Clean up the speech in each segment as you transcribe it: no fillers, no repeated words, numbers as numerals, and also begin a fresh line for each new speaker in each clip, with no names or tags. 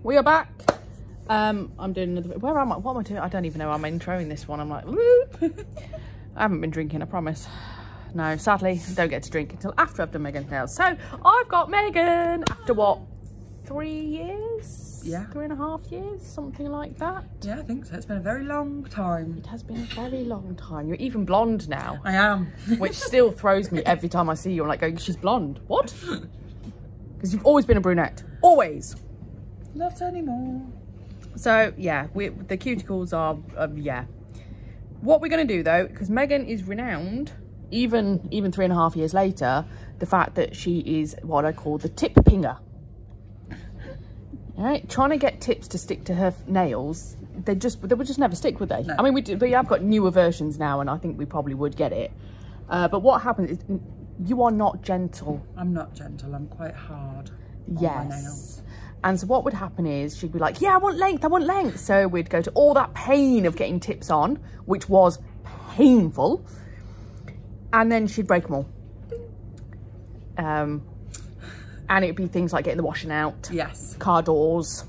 we are back. I'm doing another bit. Where am I? What am I doing? I don't even know. I'm introing this one. I'm like, woo. I haven't been drinking, I promise. No, sadly, I don't get to drink until after I've done Megan's nails. So I've got Megan after what, 3 years?
Yeah.
3.5 years, something like that.
Yeah, I think so. It's been a very long time.
It has been a very long time. You're even blonde now.
I am.
Which still throws me every time I see you. I'm like going, she's blonde. What? Because you've always been a brunette. Always.
Not anymore.
So yeah, the cuticles are, yeah. What we're going to do though, because Megan is renowned, even 3.5 years later, the fact that she is what I call the tip pinger. All right, trying to get tips to stick to her nails, they would just never stick, would they? No. I mean, we have got newer versions now, and I think we probably would get it. But what happens is you are not gentle.
I'm not gentle. I'm quite hard.
Yes.
On my nails.
And so what would happen is she'd be like, yeah, I want length, I want length. So we'd go to all that pain of getting tips on, which was painful. And then she'd break them all. And it'd be things like getting the washing out.
Yes.
Car doors.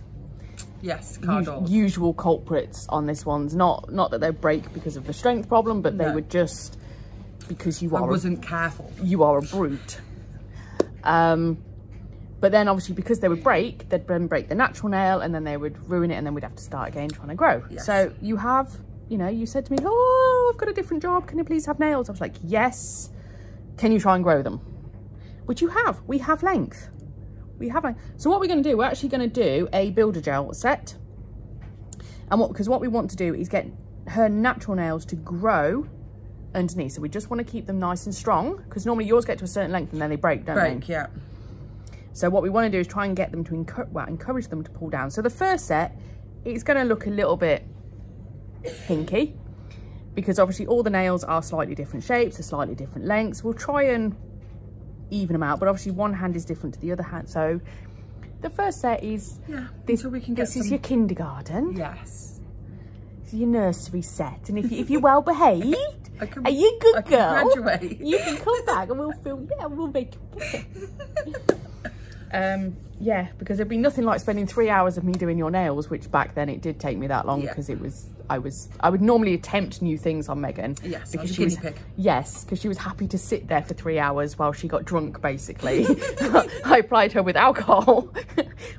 Yes, car doors.
Usual culprits on this one's. Not that they break because of the strength problem, but they would just, because I
wasn't careful.
You are a brute. But then obviously because they would break, they'd then break the natural nail and then they would ruin it and then we'd have to start again trying to grow. Yes. So you have, you know, you said to me, oh, I've got a different job. Can you please have nails? I was like, yes. Can you try and grow them? Which you have. We have length. We have length. So what we're going to do, we're actually going to do a builder gel set. And because what we want to do is get her natural nails to grow underneath. So we just want to keep them nice and strong because normally yours get to a certain length and then they break, don't they?
Yeah.
So what we want to do is try and get them to encourage them to pull down. So the first set, it's going to look a little bit hinky because obviously all the nails are slightly different shapes, they're slightly different lengths. We'll try and even them out, but obviously one hand is different to the other hand. So the first set is this. So we can this is your kindergarten.
Yes.
This is your nursery set, and if you're well behaved, are you a good girl?
Graduate.
You can come back and we'll film. Yeah, we'll make it. Yeah, because there'd be nothing like spending 3 hours of me doing your nails, which back then it did take me that long because I would normally attempt new things on Megan.
Yes,
because
she was guinea pig.
Yes, because she was happy to sit there for 3 hours while she got drunk, basically. I applied her with alcohol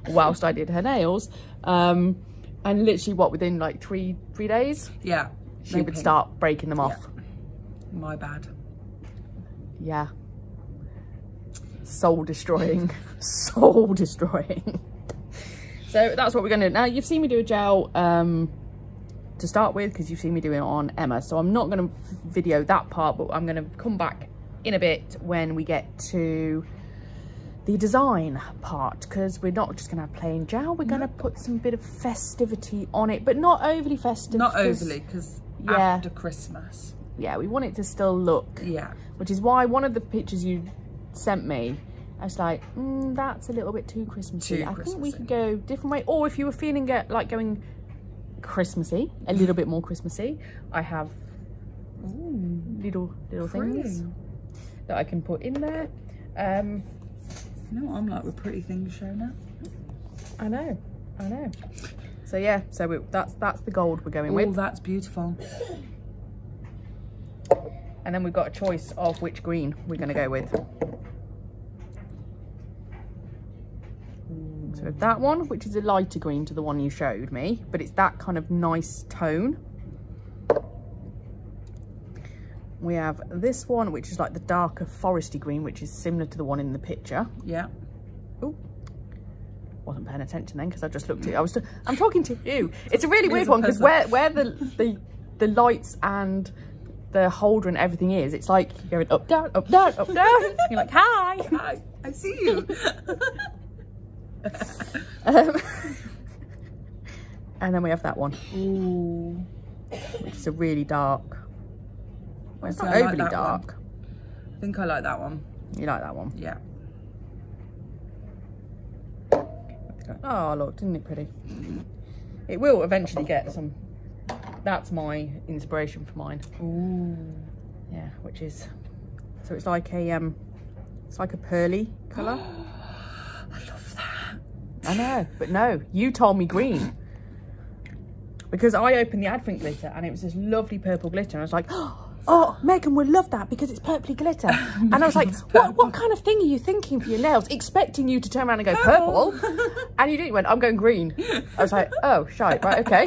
whilst I did her nails. And literally within like three days?
Yeah.
She would start breaking them off.
Yeah. My bad.
Yeah. Soul destroying. Soul destroying. So that's what we're going to do. Now you've seen me do a gel to start with because you've seen me do it on Emma. So I'm not going to video that part, but I'm going to come back in a bit when we get to the design part because we're not just going to have plain gel. We're going to put some bit of festivity on it, but not overly festive.
Not overly because after Christmas.
Yeah, we want it to still look. Yeah. Which is why one of the pictures you sent me, I was like, that's a little bit too Christmassy. I think we could go a different way. Or if you were feeling like going Christmassy, a little bit more Christmassy, I have little things that I can put in there.
You know what I'm like with pretty things showing up.
I know. So yeah, so that's the gold we're going with.
Oh, that's beautiful.
And then we've got a choice of which green we're going to go with. So that one, which is a lighter green to the one you showed me, but it's that kind of nice tone. We have this one, which is like the darker foresty green, which is similar to the one in the picture. Yeah. Oh, wasn't paying attention then because I just looked at you. I'm talking to you. It's a really weird one because where the lights and the holder and everything is, it's like you're going up, down, up, down, up, down. You're like, hi.
Hi, I see you.
And then we have that one. Ooh. Which is a really dark. Well, it's not overly dark.
I think I like that one.
You like that one?
Yeah.
Oh, look, isn't it pretty? It will eventually get some. That's my inspiration for mine. Ooh. Yeah, which is, so it's like a pearly colour.
I love that.
I know, but no, you told me green. Because I opened the Advent glitter and it was this lovely purple glitter. And I was like, oh, Megan would love that because it's purpley glitter. And I was like, what kind of thing are you thinking for your nails? Expecting you to turn around and go purple. And you didn't. You went, I'm going green. I was like, oh, shite, right, okay.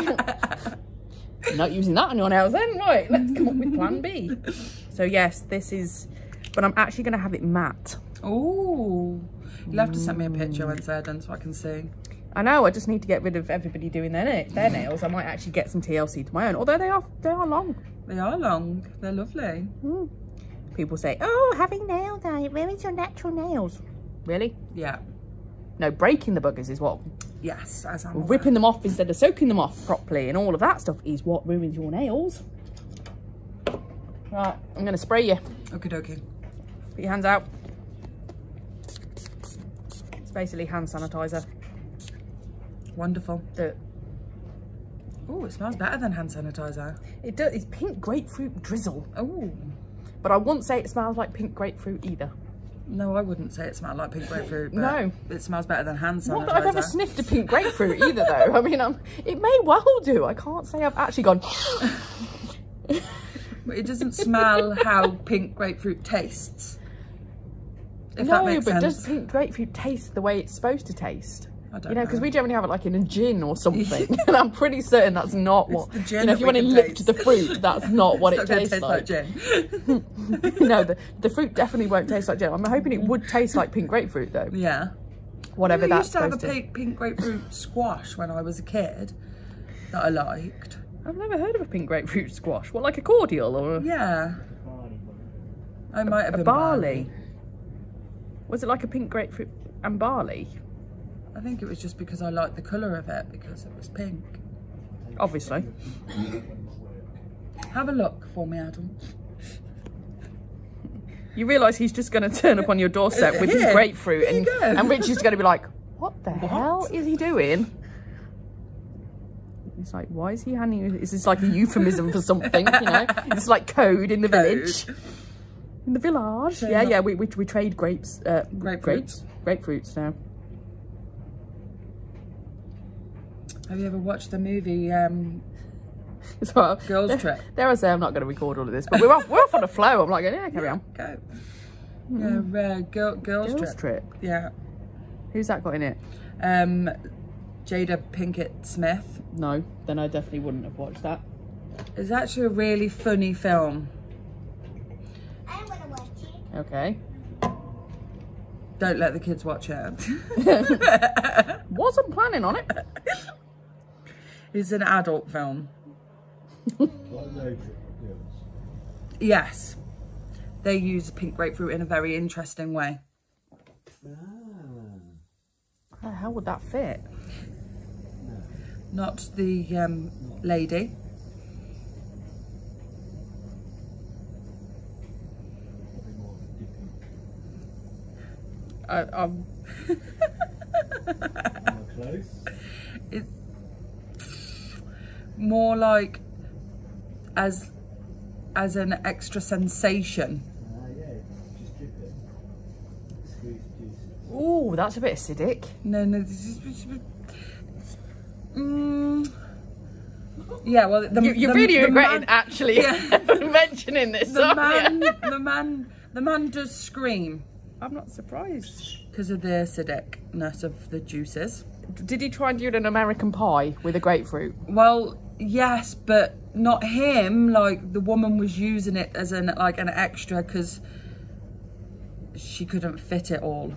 Not using that on your nails then. Right, let's come up with plan B. So yes, this is, but I'm actually going to have it matte.
Oh, you'll have to send me a picture when they're done so I can see.
I know, I just need to get rid of everybody doing their nails. I might actually get some TLC to my own, although they are long.
They are long. They're lovely.
People say, oh, having nail dye, it ruins your natural nails. Really?
Yeah.
No, breaking the buggers is what...
Yes, as I'm
ripping them off instead of soaking them off properly and all of that stuff is what ruins your nails. Right, I'm going to spray you.
Okie dokie.
Put your hands out. It's basically hand sanitizer.
Wonderful.
Do.
Oh, it smells better than hand sanitizer.
It does. It's pink grapefruit drizzle.
Oh.
But I wouldn't say it smells like pink grapefruit either.
No, I wouldn't say it smelled like pink grapefruit. But
no.
It smells better than hand sanitizer.
Not that I've ever sniffed a pink grapefruit either, though. I mean, it may well do. I can't say I've actually gone...
But it doesn't smell how pink grapefruit tastes. If that makes sense.
No, but does pink grapefruit taste the way it's supposed to taste?
I don't
know. Because we generally have it like in a gin or something. And I'm pretty certain that's not what...
The gin
if you want to lift the fruit, that's not what it tastes like.
Gin.
No, the fruit definitely won't taste like gin. I'm hoping it would taste like pink grapefruit, though.
Yeah.
Whatever that's supposed
to. I used to have a pink grapefruit squash when I was a kid that I liked.
I've never heard of a pink grapefruit squash. What, like a cordial or?
Yeah. I might have been
barley. Was it like a pink grapefruit and barley?
I think it was just because I liked the colour of it, because it was pink.
Obviously.
Have a look for me, Adam.
You realise he's just going to turn up on your doorstep with his grapefruit and Richie's going to be like, what the hell is he doing? He's like, why is he handing you? Is this like a euphemism for something, you know? It's like code in the village. In the village. So yeah, we trade grapes. Grapefruits now.
Have you ever watched the movie
So,
Girls Trip?
Dare I say I'm not going to record all of this, but we're off on a flow. I'm like, yeah, carry on.
Go. Yeah, Girls Trip. Yeah.
Who's that got in it?
Jada Pinkett Smith.
No, then I definitely wouldn't have watched that.
It's actually a really funny film.
I want to watch it.
Okay.
Don't let the kids watch it.
Wasn't planning on it.
It's an adult film. Yes. They use pink grapefruit in a very interesting way.
How the hell would that fit?
Not the lady. It's more like as an extra sensation.
Oh, that's a bit acidic.
No, this is. Yeah, well,
you're really regretting actually mentioning this.
The man does scream.
I'm not surprised
because of the acidicness of the juices.
Did he try and do an American pie with a grapefruit?
Well, yes, but not him. Like the woman was using it as an extra because she couldn't fit it all.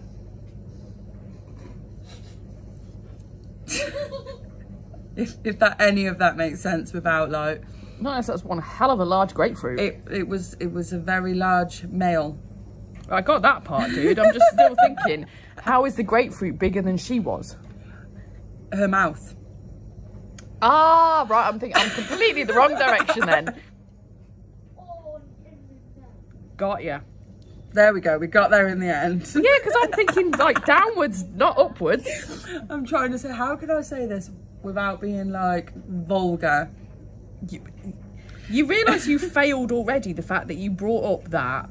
if that any of that makes sense without like.
Nice, that's one hell of a large grapefruit.
It was a very large male.
I got that part, dude. I'm just still thinking, how is the grapefruit bigger than she was?
Her mouth.
Ah, right. I'm completely the wrong direction then. Got ya.
There we go. We got there in the end.
Yeah, because I'm thinking like downwards, not upwards.
I'm trying to say, how can I say this without being like vulgar?
You realise you failed already, the fact that you brought up that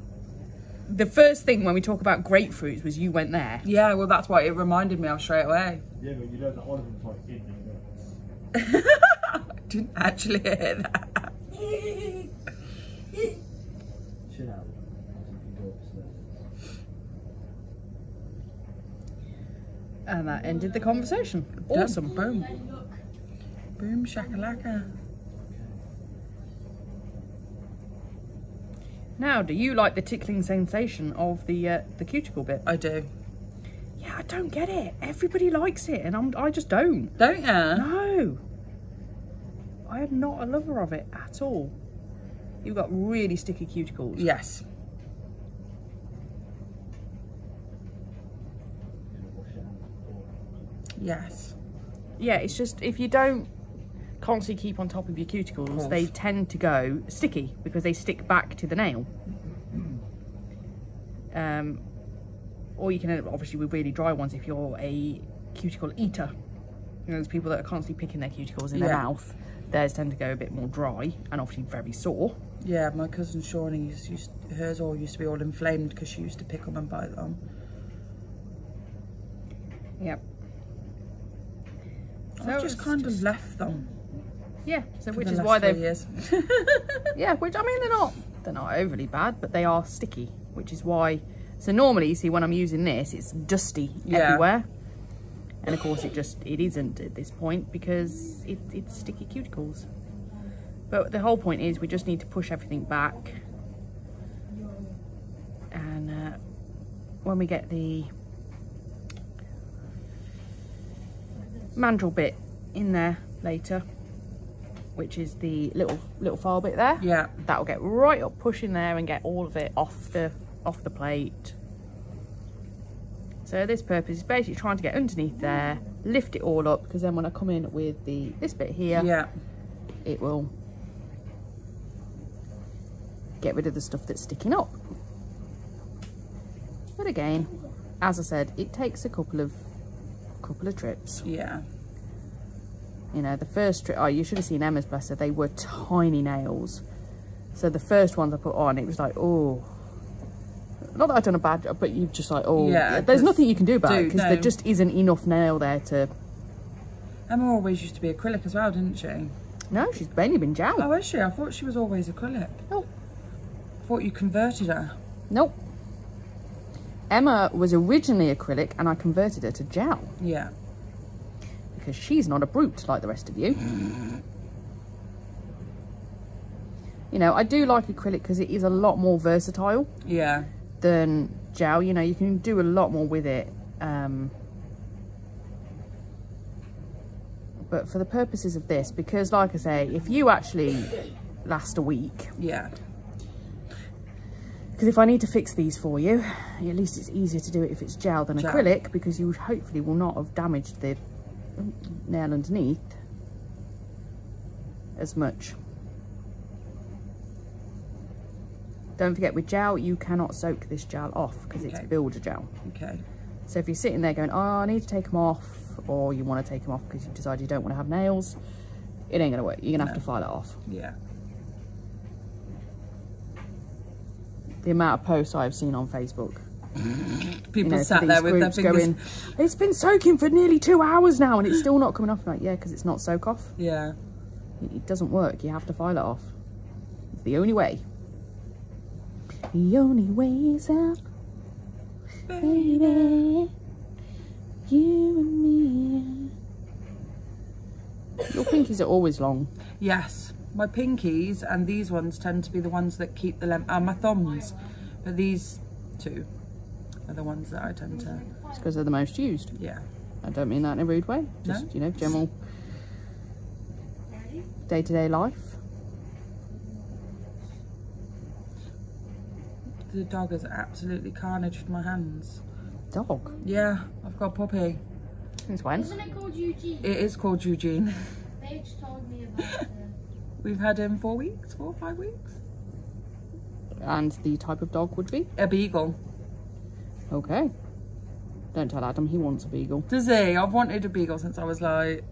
the first thing when we talk about grapefruits was you went there.
Yeah, well, that's what it reminded me of straight away.
Yeah, but you know that all of them's like in there.
I didn't actually hear that.
Chill out.
And that ended the conversation. Awesome.
Boom. Boom shakalaka.
Now, do you like the tickling sensation of the cuticle bit?
I do.
Yeah, I don't get it. Everybody likes it, and I just don't.
Don't ya?
No. I am not a lover of it at all. You've got really sticky cuticles.
Yes. Yes.
Yeah, it's just if you don't constantly keep on top of your cuticles, they tend to go sticky because they stick back to the nail. Or you can obviously with really dry ones if you're a cuticle eater. You know, there's people that are constantly picking their cuticles in their mouth. Theirs tend to go a bit more dry and obviously very sore.
Yeah, my cousin Shawnee's hers all used to be all inflamed because she used to pick them and bite them.
Yep.
So I've just kind of left them.
Yeah, so which
the
is
last
why
3
they've
years.
yeah, which I mean they're not overly bad, but they are sticky, which is why. So normally you see when I'm using this, it's dusty everywhere, and of course it isn't at this point because it's sticky cuticles. But the whole point is we just need to push everything back, and when we get the mandrel bit in there later, which is the little file bit there,
yeah,
that will get right up pushing there and get all of it off the plate. So this purpose is basically trying to get underneath there, lift it all up, because then when I come in with this bit here, it will get rid of the stuff that's sticking up. But again, as I said, it takes a couple of trips.
Yeah.
You know, the first trip, oh, you should have seen Emma's, bless her, they were tiny nails. So the first ones I put on, it was like, oh, not that I've done a bad job, but you're just like, oh,
yeah,
there's nothing you can do about it because there just isn't enough nail there to.
Emma always used to be acrylic as well, didn't she?
No, she's mainly been gel.
Oh, is she? I thought she was always acrylic.
Nope.
I thought you converted her.
Nope. Emma was originally acrylic and I converted her to gel.
Yeah.
Because she's not a brute like the rest of you. You know, I do like acrylic because it is a lot more versatile.
Yeah.
Than gel. You know, you can do a lot more with it. But for the purposes of this, because like I say, if you actually last a week.
Yeah.
Because if I need to fix these for you, at least it's easier to do it if it's gel than acrylic, because you hopefully will not have damaged the nail underneath as much. Don't forget, with gel, you cannot soak this gel off because it's builder gel.
Okay.
So if you're sitting there going, oh, I need to take them off, or you want to take them off because you decide you don't want to have nails, it ain't going to work. You're going to have to file it off.
Yeah.
The amount of posts I've seen on Facebook.
People sat there with their fingers
going, it's been soaking for nearly 2 hours now and it's still not coming off. I'm like, yeah, because it's not soak off.
Yeah.
It doesn't work. You have to file it off. It's the only way. The only way's out, baby, you and me. Your pinkies are always long.
Yes, my pinkies and these ones tend to be the ones that keep the length, and my thumbs, but these two are the ones that I tend to.
It's because they're the most used.
Yeah.
I don't mean that in a rude way. Just, you know, general day-to-day life.
The dog is absolutely carnaged my hands.
Dog?
Yeah, I've got a puppy.
Since when?
Isn't it called Eugene?
It is called Eugene.
They just told me about it.
We've had him 4 weeks, 4 or 5 weeks.
And the type of dog would be?
A beagle.
Okay. Don't tell Adam, he wants a beagle.
Does he? I've wanted a beagle since I was like...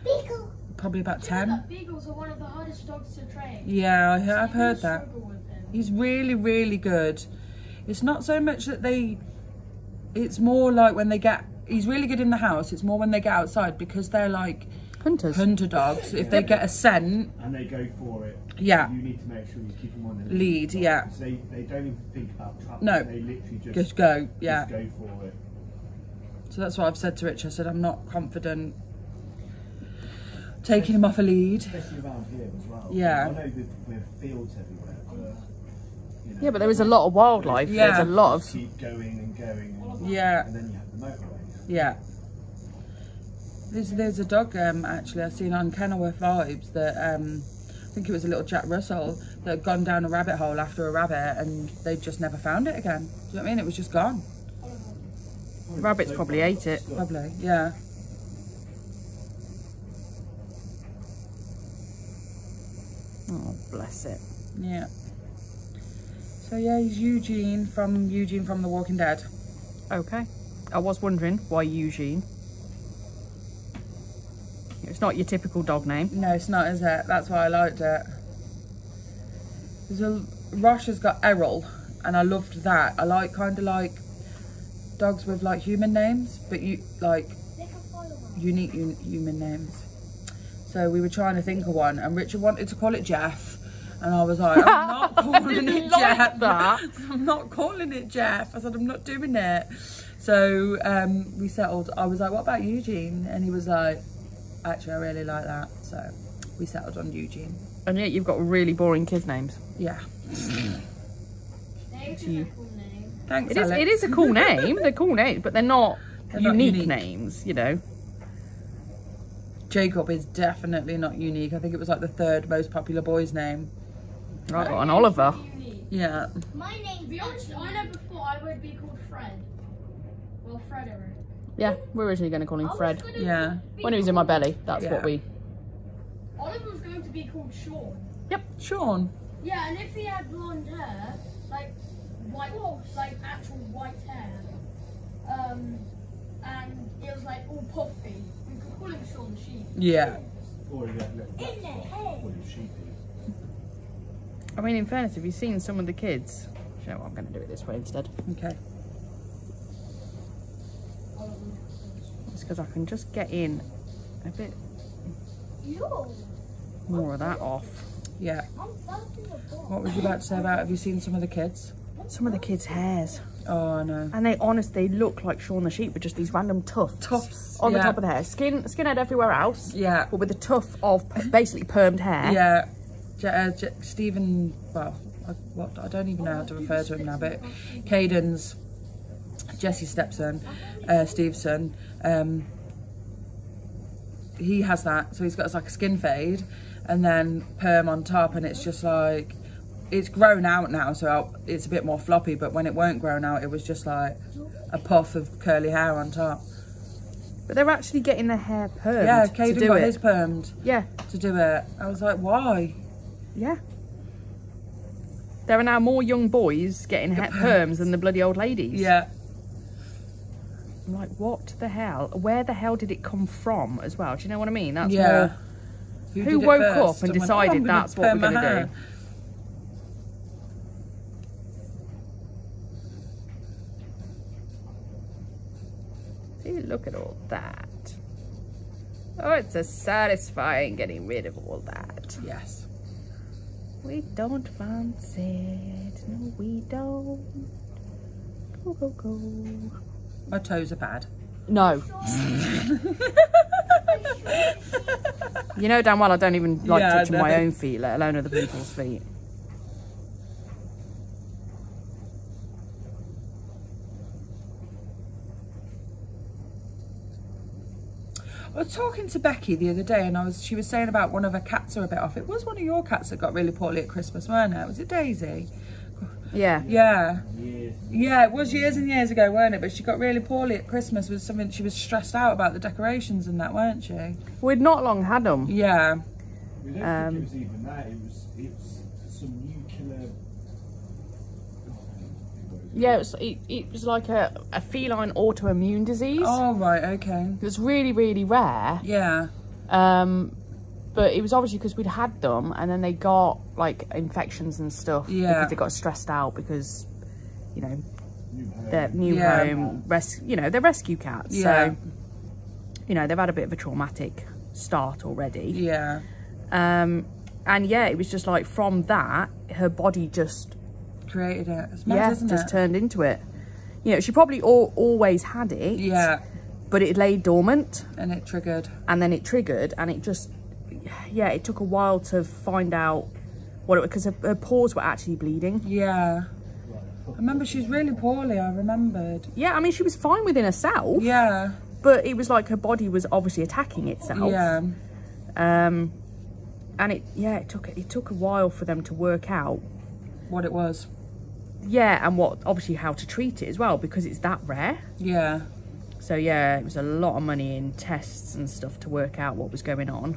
Beagle!
Probably about 10.
Beagles are one of the hardest dogs to train.
Yeah, I've heard that. He's really, really good. It's not so much that it's more like when they get, he's really good in the house, it's more when they get outside, because they're like hunter dogs. If they get a scent
and they go for it,
yeah,
you need to make sure you keep them on the
lead. Yeah,
so they don't even think about trapping.
No,
they literally
just go. Yeah,
just go for it.
So that's what I've said to Rich. I said I'm not confident taking him off a lead,
especially around here as well.
Yeah,
I know that we're fields everywhere, but you know,
yeah, but there is a lot of wildlife.
Yeah,
there's a lot of
keep going and going. And,
yeah,
and then you have the motorway.
Yeah. There's a dog actually I've seen on Kenilworth Vibes that I think it was a little Jack Russell that had gone down a rabbit hole after a rabbit, and they just never found it again. Do you know what I mean? It was just gone.
rabbits probably ate it.
Probably, yeah.
Oh, bless it.
Yeah. So yeah, he's Eugene from The Walking Dead.
Okay. I was wondering why Eugene. It's not your typical dog name.
No, it's not, is it? That's why I liked it. Rosh has got Errol, and I loved that. I like kind of like dogs with like human names, but you like unique human names. So we were trying to think of one, and Richard wanted to call it Jeff, and I was like, I'm not calling it Jeff.
That.
I'm not calling it Jeff. I said, I'm not doing it. So we settled. I was like, what about Eugene? And he was like, actually, I really like that. So we settled on Eugene.
And yet you've got really boring kids' names.
Yeah.
Thanks for a cool name.
Thanks,
It is.
Alex.
It is a cool name. They're cool names, but they're not
They're not
unique
unique.
names. You know.
Jacob is definitely not unique. I think it was like the 3rd most popular boy's name.
Right, got an Oliver.
Unique.
Yeah.
My name. To be honest, I never thought I would be called Fred. Well, Frederick.
Yeah, we're originally going to call him Fred.
Yeah.
When he was in my belly, that's
Yeah.
what we.
Oliver was going to be called Sean.
Sean.
Yeah, and if he had blonde hair, like white, like actual white hair, and it was like all puffy, we could call him Sean the Sheep.
Yeah.
Or you get little
In there, hey.
or you sheepy.
I mean, in fairness, have you seen some of the kids? You know what, I'm going to do it this way instead.
Okay.
It's because I can just get in a bit
Yo,
more of that off.
Yeah.
I'm bumping the ball.
What was you about to say about, have you seen some of the kids?
Some of the kids' hairs.
Oh, no.
And they look like Shaun the Sheep with just these random tufts.
Tufts,
on the
yeah.
top of the hair. Skinhead everywhere else.
Yeah.
But with a tuft of basically permed hair.
Yeah. Stephen, well, I don't even know how to refer to him now, but Caden's, Jesse's stepson, Steve's son, he has that. So he's got like a skin fade and then perm on top, and it's just like, it's grown out now, so it's a bit more floppy, but when it weren't grown out, it was just like a puff of curly hair on top.
But they're actually getting their hair permed.
Yeah,
to
Caden
do
got
it.
his permed
Yeah.
to do it. I was like, why?
Yeah. There are now more young boys getting perms than the bloody old ladies.
Yeah.
I'm like, what the hell? Where the hell did it come from as well? Do you know what I mean? That's
Yeah.
more...
Who
Who
did it
woke
first
up and
went,
decided
I'm gonna
that's what we're
perm my
going to
hair?
do? See, look at all that. Oh, it's a satisfying getting rid of all that.
Yes.
We don't fancy it. No, we don't. Go, go, go.
My toes are bad.
No. You know damn well I don't even like
Yeah,
touching my
no.
own feet, let alone other people's feet.
I was talking to Becky the other day, and she was saying about one of her cats are a bit off. It was one of your cats that got really poorly at Christmas, weren't it? Was it Daisy?
Yeah.
Yeah.
Years.
Yeah, it was years and years ago, weren't it? But she got really poorly at Christmas with something. She was stressed out about the decorations and that, weren't she?
We'd not long had them.
Yeah.
We don't think it was even that. It was some nuclear.
Yeah, it was like a feline autoimmune disease.
Oh, right, okay.
It was really, really rare.
Yeah.
But it was obviously because we'd had them and then they got like infections and stuff.
Yeah.
Because they got stressed out because you know,
New
their
home.
new
Yeah.
home, you know, they're rescue cats.
Yeah.
So, you know, they've had a bit of a traumatic start already.
Yeah.
And yeah, it was just like from that, her body just,
Created it. It's mad, isn't
just
it?
turned into it. You know, she probably always had it.
Yeah.
But it lay dormant.
And it triggered.
And then it triggered, and it just, yeah, it took a while to find out what it was, because her paws were actually bleeding.
Yeah. I remember she's really poorly, I remembered.
Yeah, I mean, she was fine within herself.
Yeah.
But it was like her body was obviously attacking itself.
Yeah.
And it took a while for them to work out.
What it was.
Yeah, and obviously how to treat it as well, because it's that rare.
Yeah.
So yeah, it was a lot of money in tests and stuff to work out what was going on.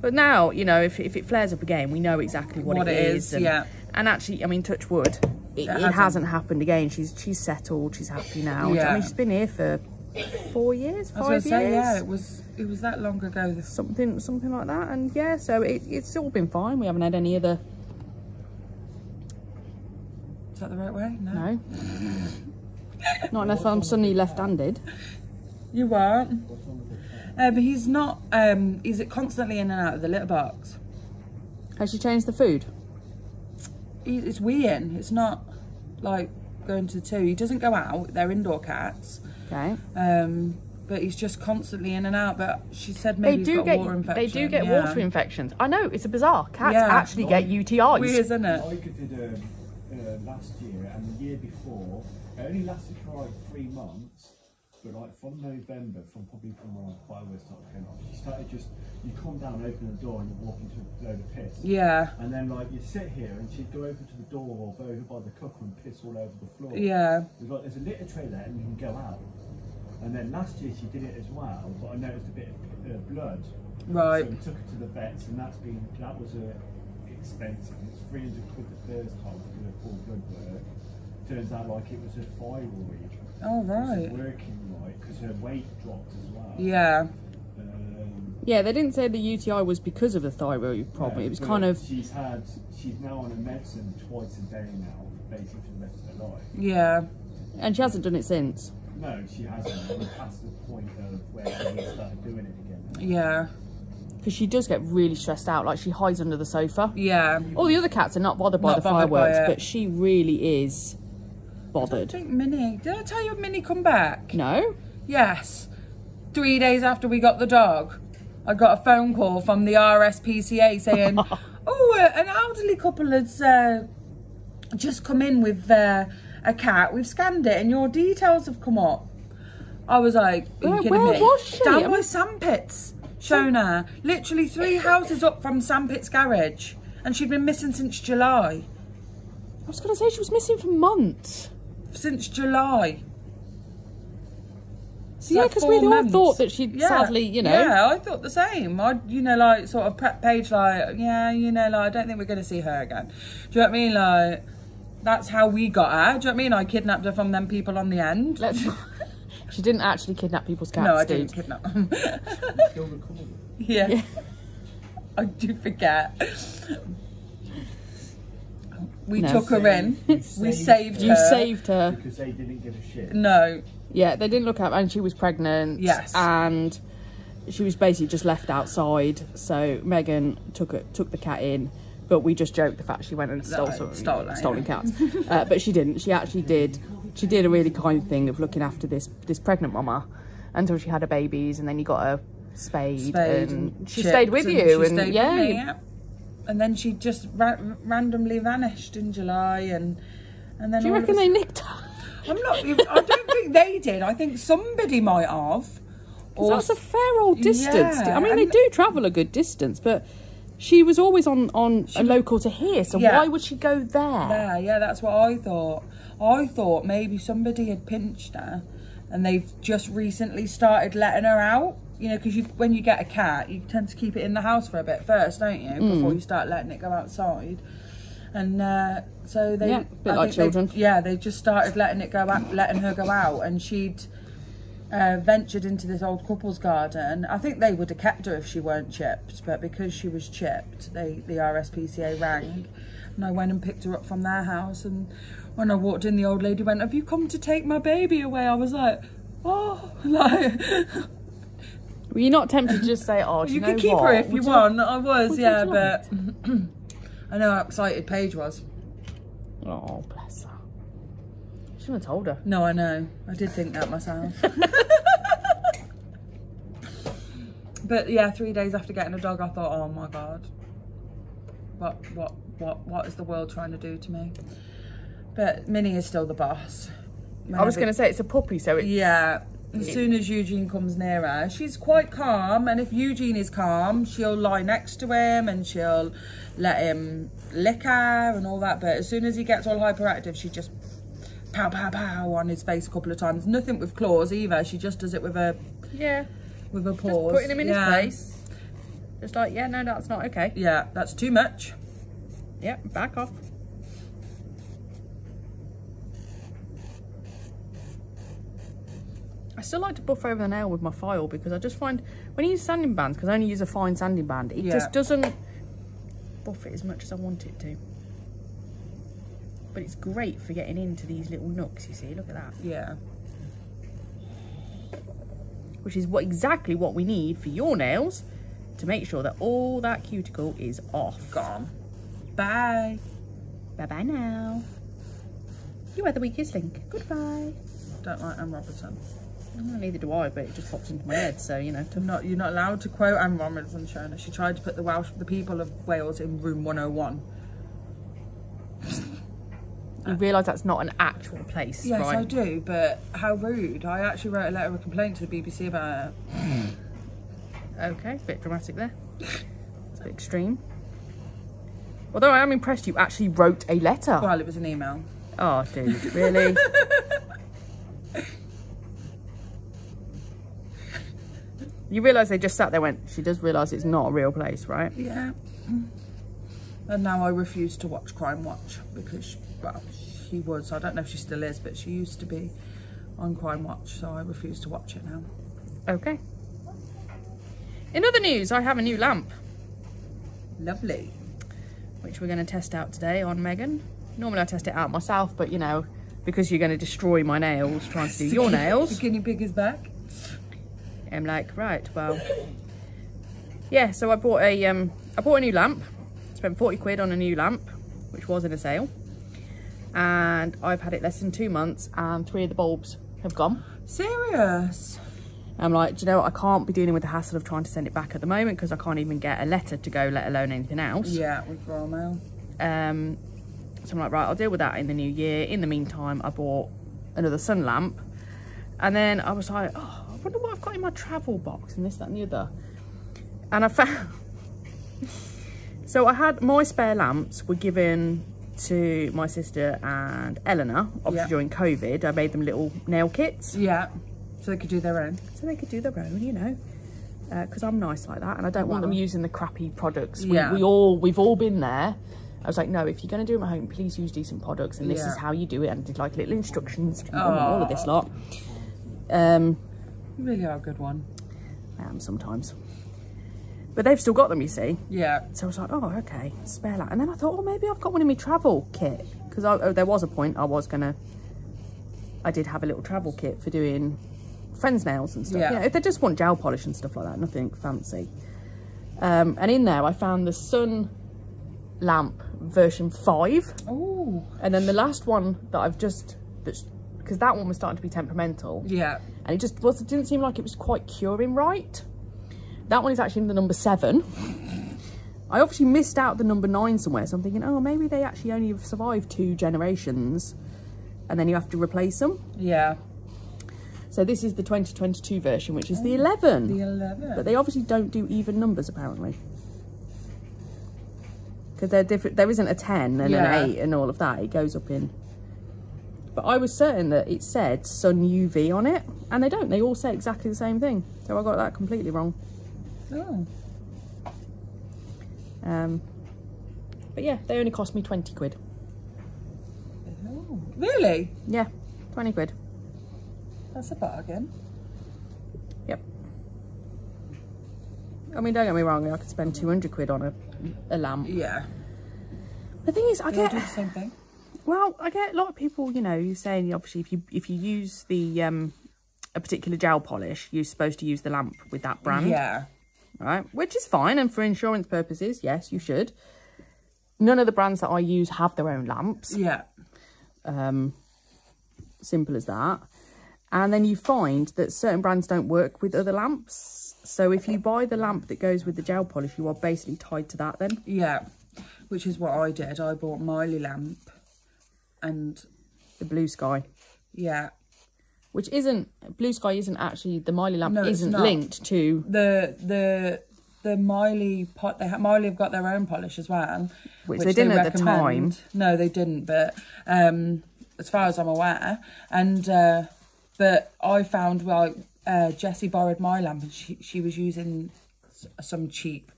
But now, you know, if it flares up again, we know exactly what it is. And,
yeah.
And actually, I mean, touch wood, it hasn't happened again. She's settled. She's happy now.
Yeah.
I mean, she's been here for 4 years, 5 years.
I was going to say, yeah, it was that long ago.
Something like that. And yeah, so it's all been fine. We haven't had any other.
Is that the right way?
No. Not unless I'm suddenly left-handed.
You are. But he's not, he's constantly in and out of the litter box.
Has she changed the food?
It's weeing. It's not like going to the two. He doesn't go out. They're indoor cats.
Okay.
But he's just constantly in and out. But she said maybe he's got water infection.
They do get
yeah.
water infections. I know, it's a bizarre. Cats
Yeah.
actually get UTIs.
Weird, isn't it?
I did last year and the year before. It only lasted for like 3 months, but like from November, from when fireworks started going off, she started just, you come down, open the door, and you walk into a load of piss.
Yeah.
And then like you sit here, and she'd go over to the door or go over by the cooker and piss all over the floor.
Yeah.
There's a litter tray there, and you can go out. And then last year she did it as well, but I noticed a bit of blood.
Right.
So we took her to the vets, and that was expensive. It's 300 quid the first time to do a full blood work. Turns out like it was a thyroid.
Oh, right.
It was working right because her weight dropped as well.
Yeah.
Yeah, they didn't say the UTI was because of the thyroid problem.
No,
it was kind of.
She's now on a medicine twice a day now, basically for the rest of her life.
Yeah.
And she hasn't done it since.
No, she hasn't. We're past the point of where she started doing it again.
Yeah.
Because she does get really stressed out. Like she hides under the sofa.
Yeah.
All the other cats are not bothered by the fireworks, but she really is bothered.
I think Minnie. Did I tell you Minnie come back?
No?
Yes. 3 days after we got the dog, I got a phone call from the RSPCA saying, oh, an elderly couple has just come in with a cat. We've scanned it and your details have come up. I was like, are you kidding me?
Where was she?
Down by Sandpits, Shona. Literally 3 houses up from Sandpits garage. And she'd been missing since July.
I was going to say she was missing for months.
Since July.
So yeah, because we all thought that she'd sadly, you know.
Yeah, I thought the same. I, you know, like, sort of prep page, like, yeah, you know, like, I don't think we're going to see her again. Do you know what I mean? Like, that's how we got her. Do you know what I mean? I kidnapped her from them people on the end.
She didn't actually kidnap people's cats,
No, I
dude.
didn't kidnap them.
Still recording.
Yeah. I do forget. We took her in. We saved her.
You saved her.
Because they didn't give a shit.
No.
Yeah, they didn't look at her, and she was pregnant.
Yes.
And she was basically just left outside. So Megan took the cat in, but we just joked the fact she went and stole stolen cats. But she didn't. She actually did. She did a really kind thing of looking after this pregnant mama until she had her babies, and then you got her spayed and she stayed with you. And yeah.
And then she just randomly vanished in July, and then.
Do you reckon they nicked her?
I don't think they did. I think somebody might have.
Or that's a fair old distance.
Yeah,
I mean, they do travel a good distance, but she was always on a local to here. So why would she go there?
Yeah, that's what I thought. I thought maybe somebody had pinched her, and they've just recently started letting her out. You know, because when you get a cat, you tend to keep it in the house for a bit first, don't you? Before you start letting it go outside. And so they,
a bit like children.
They just started letting her go out, and she'd ventured into this old couple's garden. I think they would have kept her if she weren't chipped, but because she was chipped, the RSPCA rang, And I went and picked her up from their house, and when I walked in, the old lady went, "Have you come to take my baby away?" I was like, oh, like...
Were you not tempted to just say, "Oh, do you know
can keep
what?
her if you want." I was,
would
yeah,
you
but I know how excited Paige was.
Oh, bless her. Shouldn't have told her.
No, I know. I did think that myself. But yeah, 3 days after getting a dog, I thought, oh my God, what is the world trying to do to me? But Minnie is still the boss.
I was going to say, it's a puppy, so it's...
Yeah. As soon as Eugene comes near her, she's quite calm. And if Eugene is calm, she'll lie next to him and she'll let him lick her and all that. But as soon as he gets all hyperactive, she just pow, pow, pow on his face a couple of times. Nothing with claws either. She just does it with her...
Yeah.
With her paws.
Just putting him in his place. Just like, yeah, no, that's not okay.
Yeah, that's too much.
Yeah, back off. I still like to buff over the nail with my file because I just find when you use sanding bands, because I only use a fine sanding band, it just doesn't buff it as much as I want it to. But it's great for getting into these little nooks, you see, look at that.
Yeah.
Which is exactly what we need for your nails to make sure that all that cuticle is off.
Gone. Bye.
Bye-bye now. You are the weakest link. Goodbye.
Don't like Anne Robertson.
Neither do I, but it just pops into my head, so you know.
You're not allowed to quote Anne Robertson, Shona. She tried to put the people of Wales in room 101.
You realise that's not an actual place,
yes,
right?
I do, but how rude. I actually wrote a letter of complaint to the BBC about it.
Okay, a bit dramatic there. It's a bit extreme. Although I am impressed you actually wrote a letter.
Well, it was an email.
Oh, dude, really? You realise they just sat there and went, she does realise it's not a real place, right?
Yeah. And now I refuse to watch Crime Watch because, well, she was, I don't know if she still is, but she used to be on Crime Watch, so I refuse to watch it now.
Okay. In other news, I have a new lamp.
Lovely.
Which we're going to test out today on Megan. Normally I test it out myself, but you know, because you're going to destroy my nails trying to do your nails.
The guinea pig is back.
I'm like, right, well, yeah, so I bought a new lamp. Spent 40 quid on a new lamp, which was in a sale. And I've had it less than 2 months and 3 of the bulbs have gone.
Serious?
I'm like, do you know what? I can't be dealing with the hassle of trying to send it back at the moment because I can't even get a letter to go, let alone anything else.
Yeah, with raw mail.
So I'm like, right, I'll deal with that in the new year. In the meantime, I bought another sun lamp. And then I was like, oh, I wonder what I've got in my travel box and this, that and the other. And I found... So I had my spare lamps were given to my sister and Eleanor, obviously during COVID. I made them little nail kits.
Yeah, so they could do their own.
So they could do their own, you know. Because I'm nice like that and I don't want them using the crappy products.
Yeah.
We've all been there. I was like, no, if you're going to do them at home, please use decent products and this is how you do it. And did like little instructions and all of this lot.
You really are a good one.
I am sometimes. But they've still got them, you see.
Yeah.
So I was like, oh, okay, spare that. And then I thought, oh, maybe I've got one in my travel kit. Because there was a point I did have a little travel kit for doing friends' nails and stuff.
Yeah.
You know, if they just want gel polish and stuff like that, nothing fancy. And in there, I found the Sun lamp version 5.
Oh.
And then the last one that I've just... Because that one was starting to be temperamental.
Yeah.
And it just didn't seem like it was quite curing right. That one is actually the number 7. I obviously missed out the number 9 somewhere, so I'm thinking, oh, maybe they actually only have survived 2 generations and then you have to replace them.
Yeah.
So this is the 2022 version, which is the 11.
The 11.
But they obviously don't do even numbers, apparently. Because they're different. There isn't a 10 and an 8 and all of that. It goes up in... But I was certain that it said Sun UV on it, and they don't. They all say exactly the same thing. So I got that completely wrong.
Oh.
But yeah, they only cost me 20 quid.
Oh. Really?
Yeah, 20 quid.
That's a bargain.
Yep. I mean, don't get me wrong, I could spend 200 quid on a lamp.
Yeah.
The thing is, I
They all
get
do the same thing.
well, I get a lot of people, you know, saying obviously if you use the a particular gel polish, you're supposed to use the lamp with that brand.
Yeah.
Right, which is fine, and for insurance purposes, yes, you should. None of the brands that I use have their own lamps.
Yeah.
Simple as that. And then you find that certain brands don't work with other lamps. So if you buy the lamp that goes with the gel polish, you are basically tied to that then.
Yeah. Which is what I did. I bought Miley lamp and
The Blue Sky.
yeah.
Which isn't, Blue Sky isn't actually, the Miley lamp
No, it's
isn't
not.
linked to...
The Miley pot. Miley have got their own polish as well,
Which they didn't at the time.
No, they didn't. But as far as I'm aware, and but I found Jessie borrowed my lamp, and she was using some cheap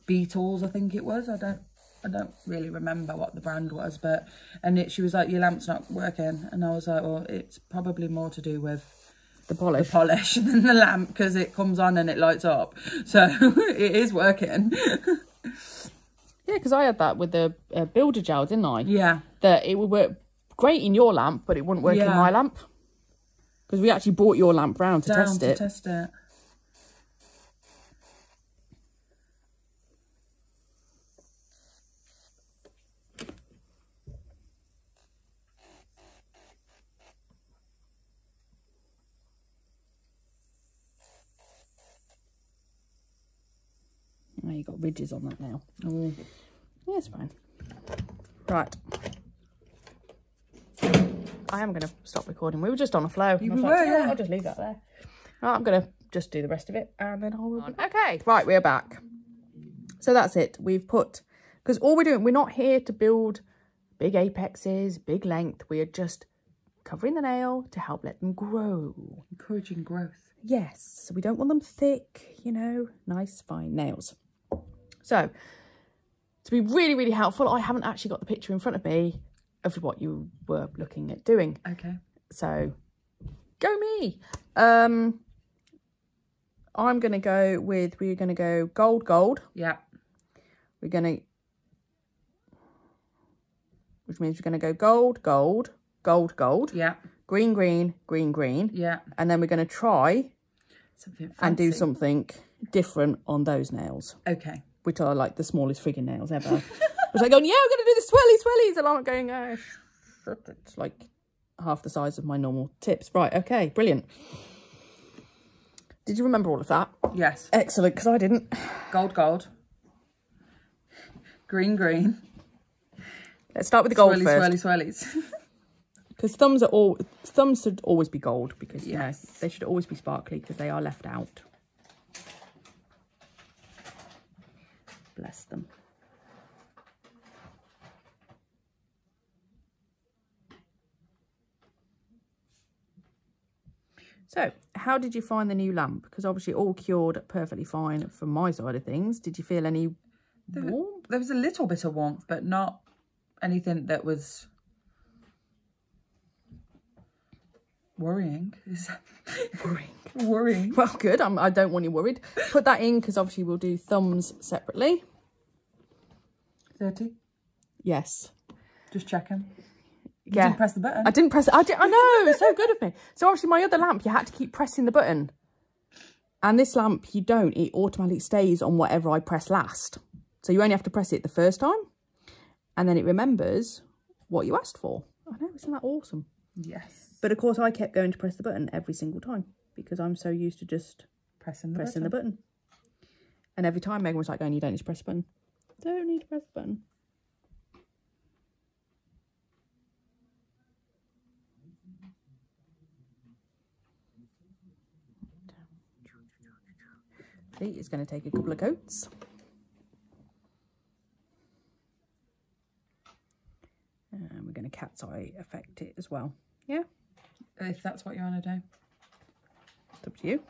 Beatles, I think it was. I don't really remember what the brand was, but she was like, your lamp's not working, and I was like, well, it's probably more to do with
The polish.
than the lamp, because it comes on and it lights up, so it is working.
Yeah, because I had that with the builder gel, didn't I?
Yeah.
That it would work great in your lamp, but it wouldn't work in
Yeah.
my lamp. Because we actually brought your lamp round to
Down
test
to
it.
test it.
Oh, you got ridges on that now.
Oh.
Yeah, it's fine. Right. I am going to stop recording. We were just on a flow.
You
And I was
were,
like,
yeah.
I'll just leave that there. Right, I'm going to just do the rest of it and then I'll... Okay, right, we're back. So that's it. We've put... Because all we're doing, we're not here to build big apexes, big length. We are just covering the nail to help let them grow.
Encouraging growth.
Yes, so we don't want them thick, you know, nice, fine nails. So, to be really, really helpful, I haven't actually got the picture in front of me of what you were looking at doing.
Okay.
So, go me. I'm going to go with, we're going to go gold, gold.
Yeah.
We're going to, which means we're going to go gold, gold, gold, gold.
Yeah.
Green, green, green, green.
Yeah.
And then we're going to try
Something fancy.
and do something different on those nails.
Okay.
Which are like the smallest friggin' nails ever. I was like going, yeah, we're going to do the swellies. And I'm going, it's like half the size of my normal tips. Right, okay, brilliant. Did you remember all of that?
Yes.
Excellent, because I didn't.
Gold, gold. Green, green.
Let's start with the gold
Swirly,
first.
swirly, swirlies.
Because thumbs should always be gold, because you know, they should always be sparkly because they are left out. Bless them. So, how did you find the new lamp? Because obviously it all cured perfectly fine from my side of things. Did you feel any warmth?
There was a little bit of warmth, but not anything that was worrying. Worrying.
Well, good. I don't want you worried. Put that in, because obviously we'll do thumbs separately.
30.
Yes.
Just checking. You
Yeah.
didn't press the button.
I didn't press it. I know. It's so good of me. So obviously my other lamp, you had to keep pressing the button. And this lamp, you don't. It automatically stays on whatever I press last. So you only have to press it the first time. And then it remembers what you asked for. I know. Isn't that awesome?
Yes.
But of course, I kept going to press the button every single time, because I'm so used to just
Pressing
the button. And every time Megan was like, going, you don't need to press the button. Don't need to press the button. It's going to take a couple of coats. And we're going to cat's eye effect it as well. Yeah,
If that's what you want to do.
it's up to you.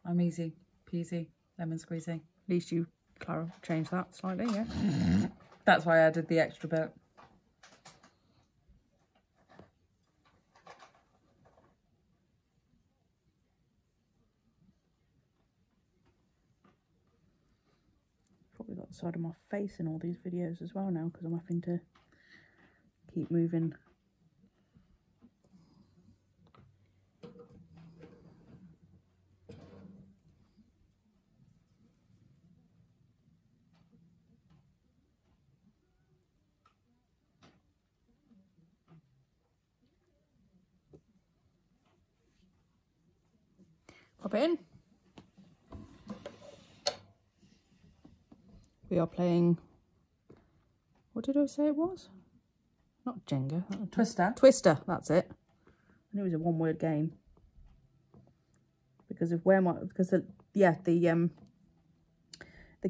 I'm easy peasy, lemon squeezy.
At least you, Clara, changed that slightly, yeah.
That's why I added the extra bit.
Probably got the side of my face in all these videos as well now because I'm having to keep moving. Pop it in. We are playing, what did I say it was? Not Jenga.
Twister.
Twister, that's it. I knew it was a one-word game. Because of where my, because the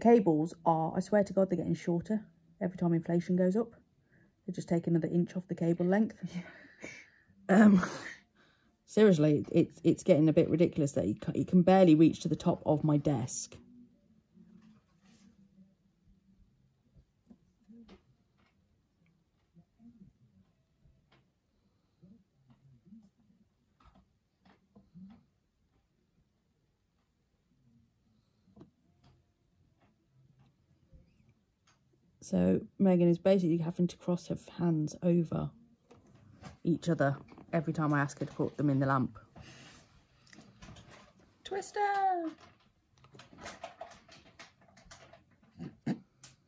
cables are, I swear to God, they're getting shorter every time inflation goes up. They just take another inch off the cable length. Seriously, it's getting a bit ridiculous that it can barely reach to the top of my desk. So Megan is basically having to cross her hands over each other every time I ask her to put them in the lamp.
Twister!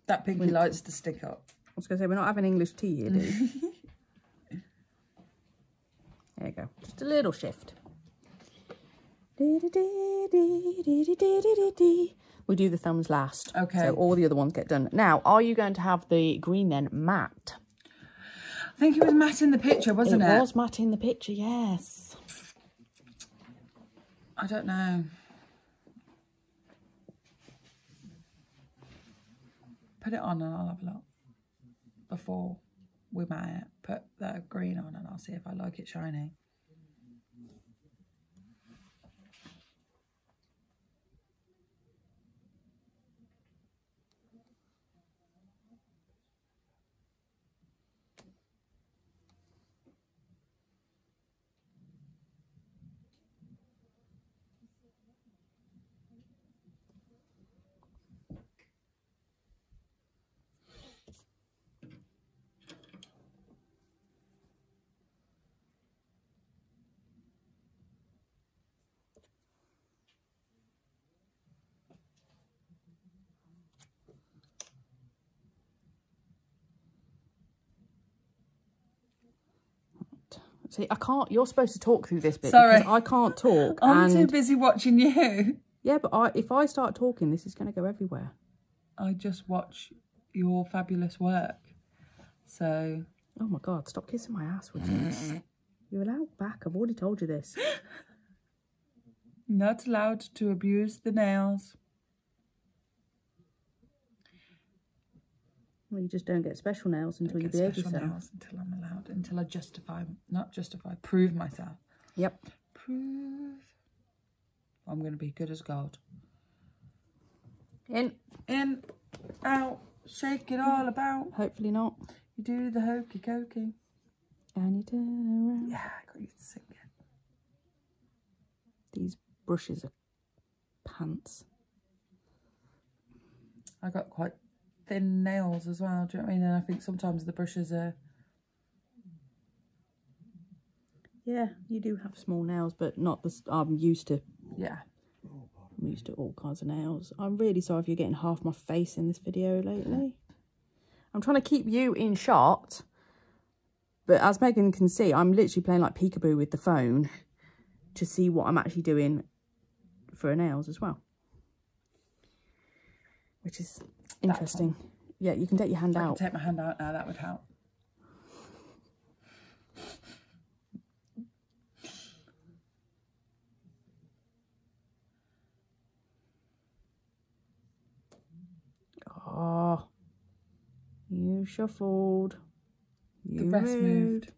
That pinky likes to stick up.
I was going to say, we're not having English tea here, do we? There you go. Just a little shift. We do the thumbs last.
Okay.
So all the other ones get done. Now, are you going to have the green then matte?
I think it was matte in the picture, wasn't it?
It was matte in the picture, yes.
I don't know. Put it on and I'll have a look. Before we might put the green on and I'll see if I like it shiny.
See, I can't, you're supposed to talk through this bit.
Sorry.
Because I can't talk.
I'm too busy watching you.
Yeah, but if I start talking, this is going to go everywhere.
I just watch your fabulous work. So...
Oh my God, stop kissing my ass, would you? You're allowed back, I've already told you this.
Not allowed to abuse the nails.
Well, you just don't get special nails until you behave yourself.
Nails until I'm allowed, until I prove myself.
Yep.
Prove. I'm going to be good as gold.
In,
out, shake it all about.
hopefully not.
You do the hokey cokey.
And you turn around.
Yeah, I got you to sing it.
These brushes are pants.
I got quite thin nails as well, do you know what I mean? And I think sometimes the brushes are...
Yeah, you do have small nails, but not the... I'm used to...
Yeah.
I'm used to all kinds of nails. I'm really sorry if you're getting half my face in this video lately. I'm trying to keep you in shot, but as Megan can see, I'm literally playing like peekaboo with the phone to see what I'm actually doing for her nails as well. Which is interesting. Yeah, you can take your hand out.
I can take my hand out now, that would help.
Oh, you shuffled. You
The rest moved.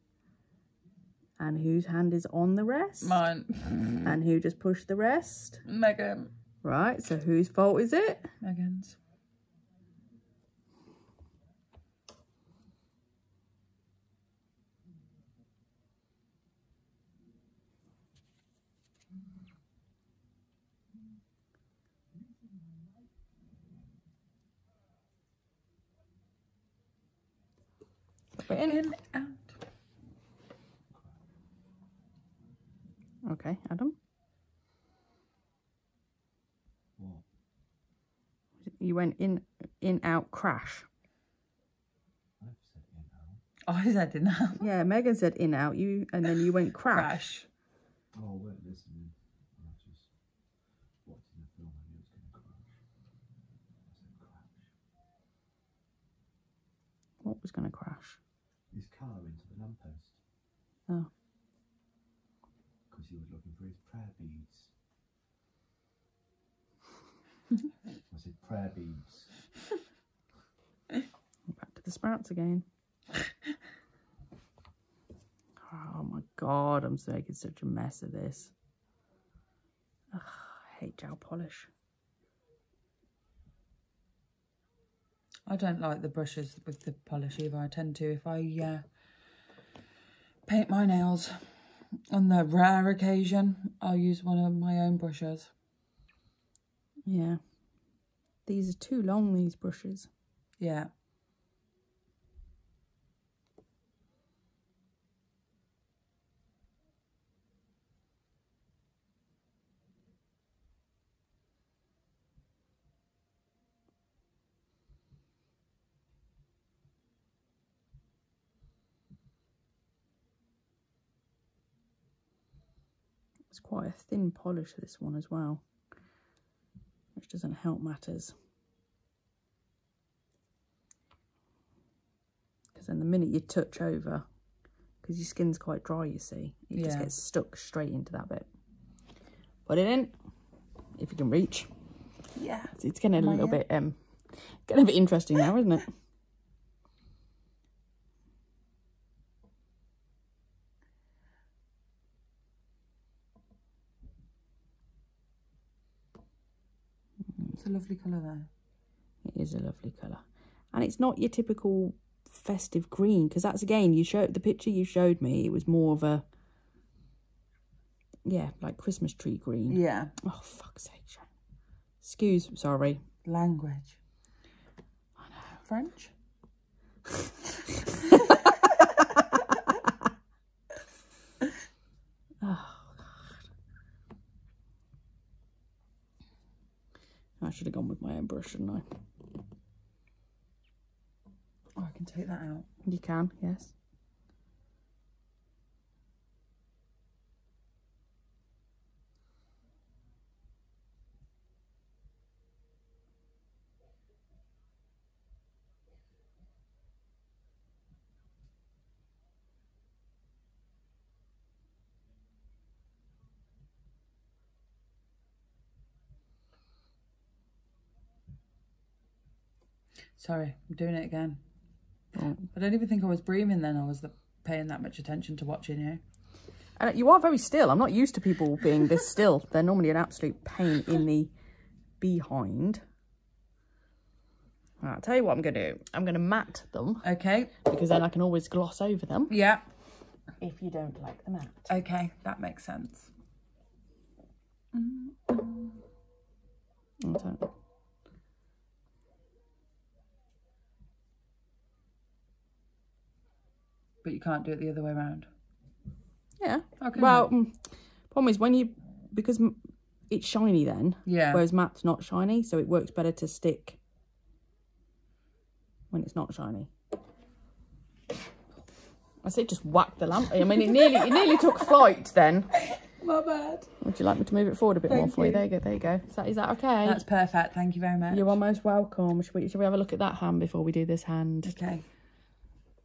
And whose hand is on the rest?
Mine.
And who just pushed the rest?
Megan.
Right, so whose fault is it?
Megan's.
bit in.
Out.
Okay, Adam.
What?
You went in, out, crash.
I've said in out.
I said in out.
Yeah, Megan said in, out, and then you went crash.
Crash.
Oh, I weren't listening. I was just watching the film and it was going to crash. I said crash.
What was going to crash?
His car into the lamppost.
Oh.
Because he was looking for his prayer beads. I said prayer beads.
Back to the sprouts again. Oh my God, I'm making such a mess of this. Ugh, I hate gel polish.
I don't like the brushes with the polish either. I tend to, if I paint my nails, on the rare occasion, I'll use one of my own brushes.
Yeah. These are too long, these brushes.
Yeah.
It's quite a thin polish, this one as well, which doesn't help matters. Because then the minute you touch over, because your skin's quite dry, you see, it just gets stuck straight into that bit. Put it in, if you can reach.
Yeah.
It's getting a little bit, getting a bit interesting now, isn't it?
It's a lovely colour though.
It is a lovely colour. And it's not your typical festive green, because that's, again, you showed the picture you showed me, it was more of a, yeah, like Christmas tree green.
Yeah.
Oh, fuck's sake, Shane. Sorry.
Language.
I know.
French?
Oh, God. I should have gone with my own brush, shouldn't I?
Oh, I can take that out.
You can, yes.
Sorry, I'm doing it again.
Oh.
I don't even think I was breathing then. I was paying that much attention to watching you.
And you are very still. I'm not used to people being this still. They're normally an absolute pain in the behind. Right, I'll tell you what I'm going to do. I'm going to matte them.
Okay.
Because then I can always gloss over them.
Yeah.
If you don't like the matte.
Okay, that makes sense.
Okay.
But you can't do it the other way around.
Yeah.
Okay.
Well, problem is because it's shiny then.
Yeah.
Whereas matte's not shiny, so it works better to stick when it's not shiny. I say just whack the lamp. I mean, it nearly took flight then.
My bad.
Would you like me to move it forward a bit more for you? There you go. There you go. Is that okay?
That's perfect. Thank you very much.
You are most welcome. Should we have a look at that hand before we do this hand?
Okay.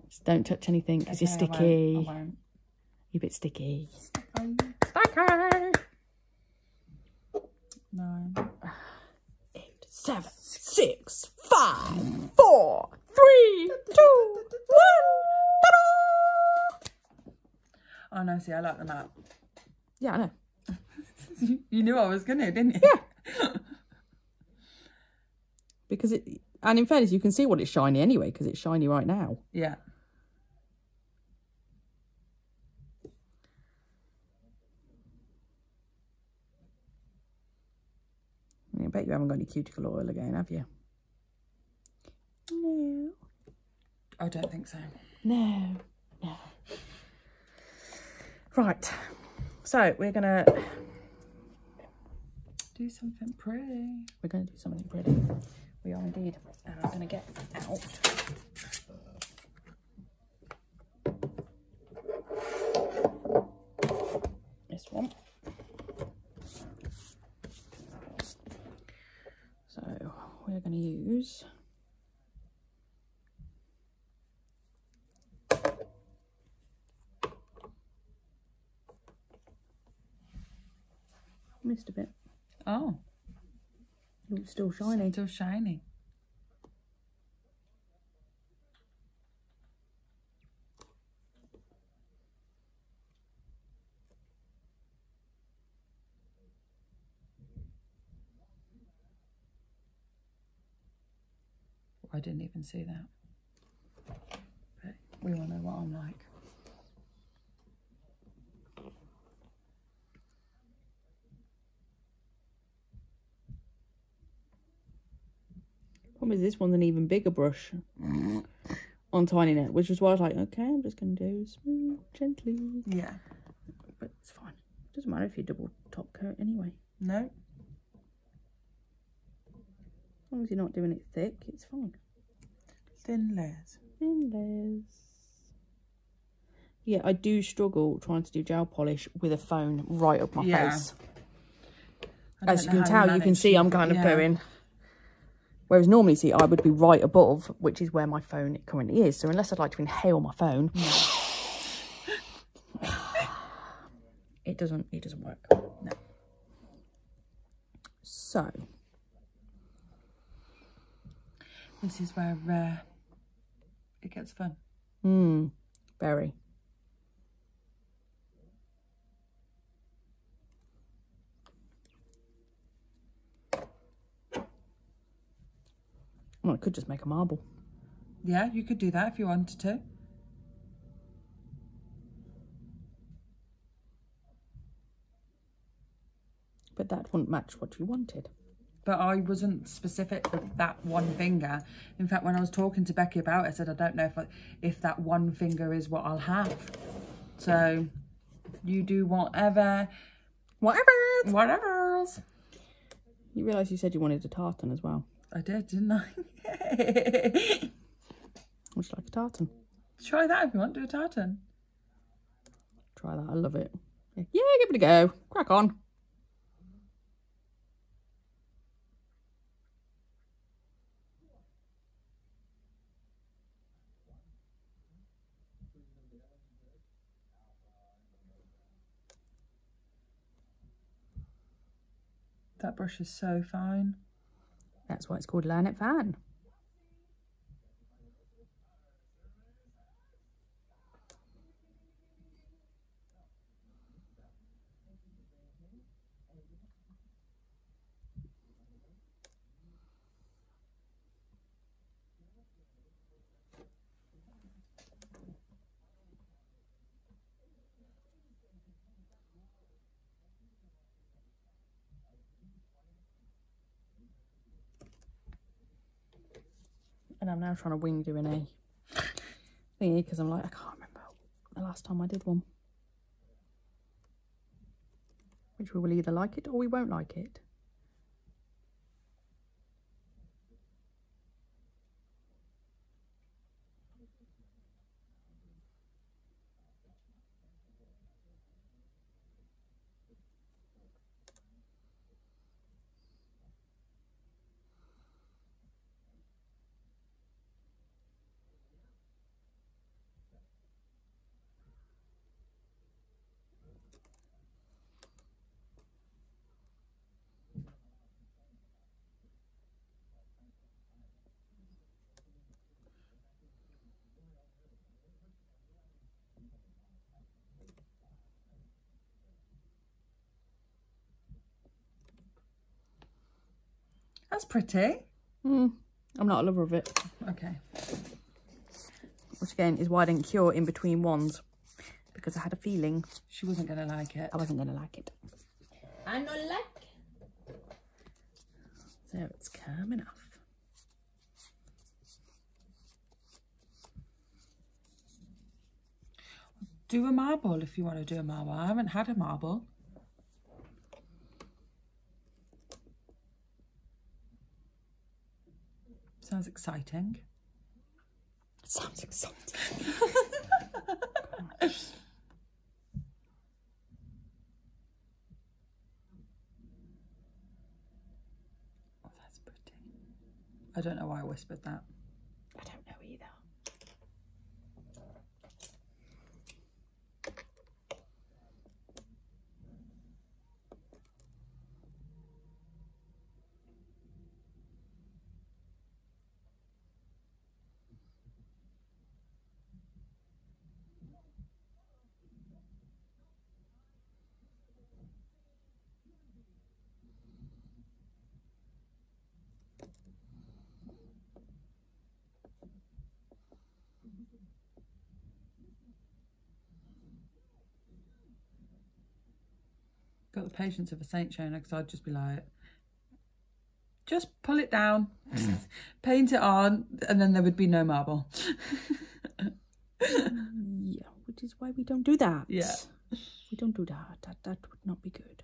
Just don't touch anything because you're sticky. I won't. You're a bit sticky. Sticky.
9,
8, 7, 6, 5, 4, 3, 2, 1.
Oh no, see, I like the map.
Yeah, I know.
You knew I was gonna, didn't you?
Yeah. Because and in fairness, you can see what it's shiny anyway, because it's shiny right now.
Yeah.
I bet you haven't got any cuticle oil again, have you? No.
I don't think so.
No, no. Right, so we're gonna
do something pretty.
We're gonna do something pretty. We are indeed. And I'm gonna get out this one. So we're gonna use missed a bit.
Oh,
It's still shiny.
still shiny. I didn't even see that. But we all know what I'm like.
Problem is, this one's an even bigger brush on Tiny Net, which is why I was like, okay, I'm just going to do smooth, gently.
Yeah.
But it's fine. Doesn't matter if you double top coat anyway.
No.
As long as you're not doing it thick, it's fine.
Thin layers.
Thin layers. Yeah, I do struggle trying to do gel polish with a phone right up my face. As you can tell, you can see I'm kind of going. Whereas normally, see, I would be right above, which is where my phone currently is. So unless I'd like to inhale my phone, it doesn't work. No. So
this is where it gets fun.
Very. Well, I could just make a marble.
Yeah, you could do that if you wanted to.
But that wouldn't match what you wanted.
But I wasn't specific with that one finger. In fact, when I was talking to Becky about it, I said, I don't know if that one finger is what I'll have. So you do whatever. Whatever's.
You realise you said you wanted a tartan as well.
I did, didn't I?
Would you like a tartan?
Try that if you want. Do a tartan.
Try that. I love it. Yeah, give it a go. Crack on.
That brush is so fine.
That's why it's called Learn It Fan. And I'm now trying to wing doing a thingy because I'm like, I can't remember the last time I did one. Which we will either like it or we won't like it.
That's pretty.
I'm not a lover of it.
Okay.
Which again is why I didn't cure in between ones. Because I had a feeling
She wasn't going to like it.
I wasn't going to like it.
I don't like.
So it's coming off.
Do a marble if you want to do a marble. I haven't had a marble. Sounds exciting.
Sounds exciting.
Oh, that's pretty. I don't know why I whispered that.
I don't know either.
Got the patience of a saint, Shona, because I'd just be like, just pull it down, paint it on, and then there would be no marble.
Yeah, which is why we don't do that.
Yeah.
We don't do that. That would not be good.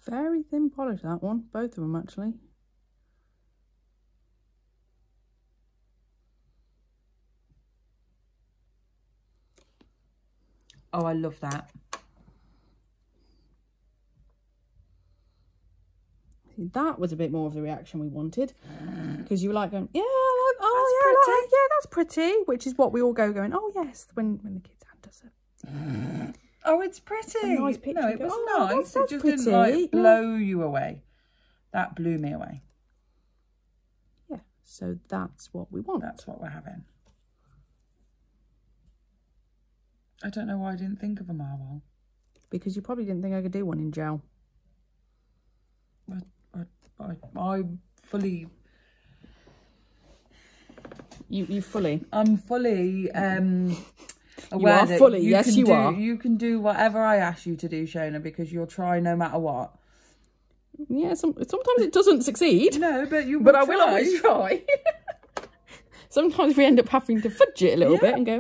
Very thin polish, that one. Both of them, actually.
Oh, I love that.
See, that was a bit more of the reaction we wanted. Because you were like going, yeah, that's pretty. Which is what we all go going, oh, yes, when the kids hand us it.
Oh, it's pretty.
A nice picture.
No, it was
Oh,
nice.
that's
It just
pretty.
didn't like blow you away. That blew me away.
Yeah, so that's what we want.
That's what we're having. I don't know why I didn't think of a marble.
Because you probably didn't think I could do one in gel.
I fully...
You fully...
I'm fully aware
You are
that
fully, yes,
can
you
do,
are.
You can do whatever I ask you to do, Shona, because you'll try no matter what.
Yeah, sometimes it doesn't succeed.
No, but you will
But I will always try. Sometimes we end up having to fudge it a little bit and go, yeah,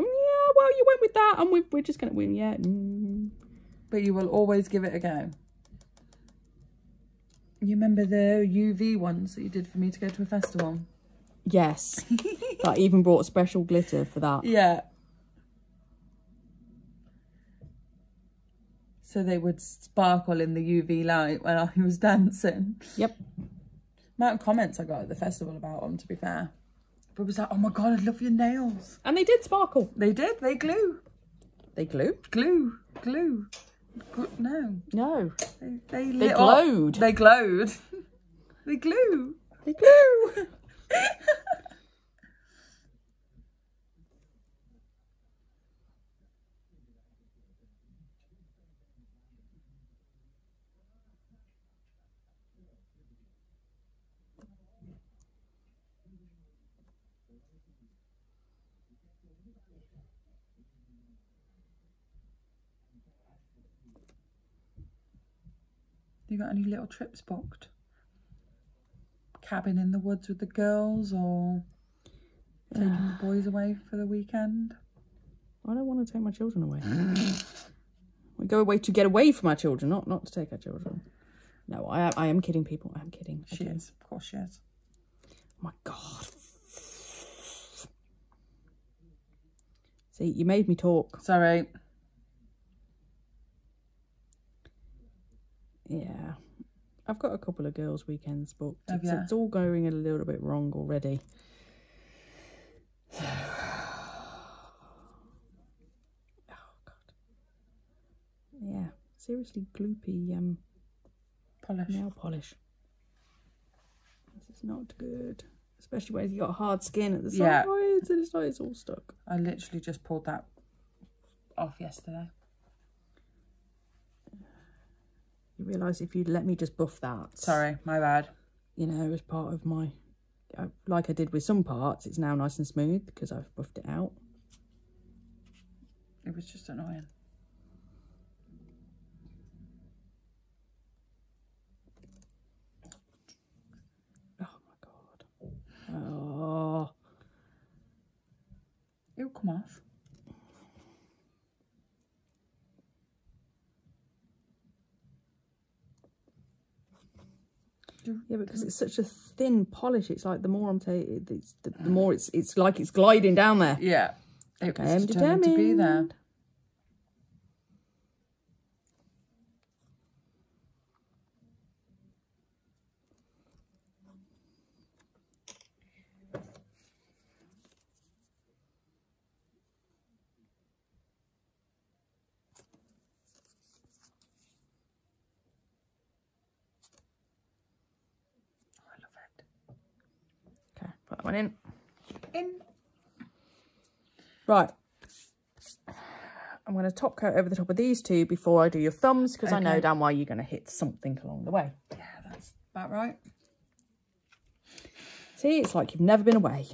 well, you went with that, and we're just going to win, yeah.
But you will always give it a go. You remember the UV ones that you did for me to go to a festival?
Yes. I even brought special glitter for that.
Yeah. So they would sparkle in the UV light when I was dancing.
Yep.
Amount of comments I got at the festival about them, to be fair. But it was like, oh my God, I love your nails.
And they did sparkle.
They did. They glue.
They glue?
Glue. No.
No.
They
glowed.
They glowed. They glue.
They glue.
You got any little trips booked? Cabin in the woods with the girls, or taking the boys away for the weekend?
I don't want to take my children away. We go away to get away from our children, not to take our children. No, I am kidding, people. I am kidding.
She is. Of course she is.
Oh my God. See, you made me talk.
Sorry.
Yeah. I've got a couple of girls' weekends booked.
Have you?
It's all going a little bit wrong already. So... Oh, God. Yeah. Seriously gloopy
Polish.
nail polish. This is not good. Especially when you've got hard skin at the sides and it's like it's all stuck.
I literally just pulled that off yesterday. You
realise if you'd let me just buff that.
Sorry, my bad.
You know, as part of my like I did with some parts, it's now nice and smooth because I've buffed it out.
It was just annoying.
Oh my God. Oh.
It'll come off.
Yeah, because it's such a thin polish. It's like the more I'm taking, the more it's like it's gliding down there.
Yeah. It
Okay,
was
I'm
determined to be there.
Okay, put that one in.
In.
Right. I'm going to top coat over the top of these two before I do your thumbs, because I know damn well you're going to hit something along the way.
Yeah, that's about right.
See, it's like you've never been away.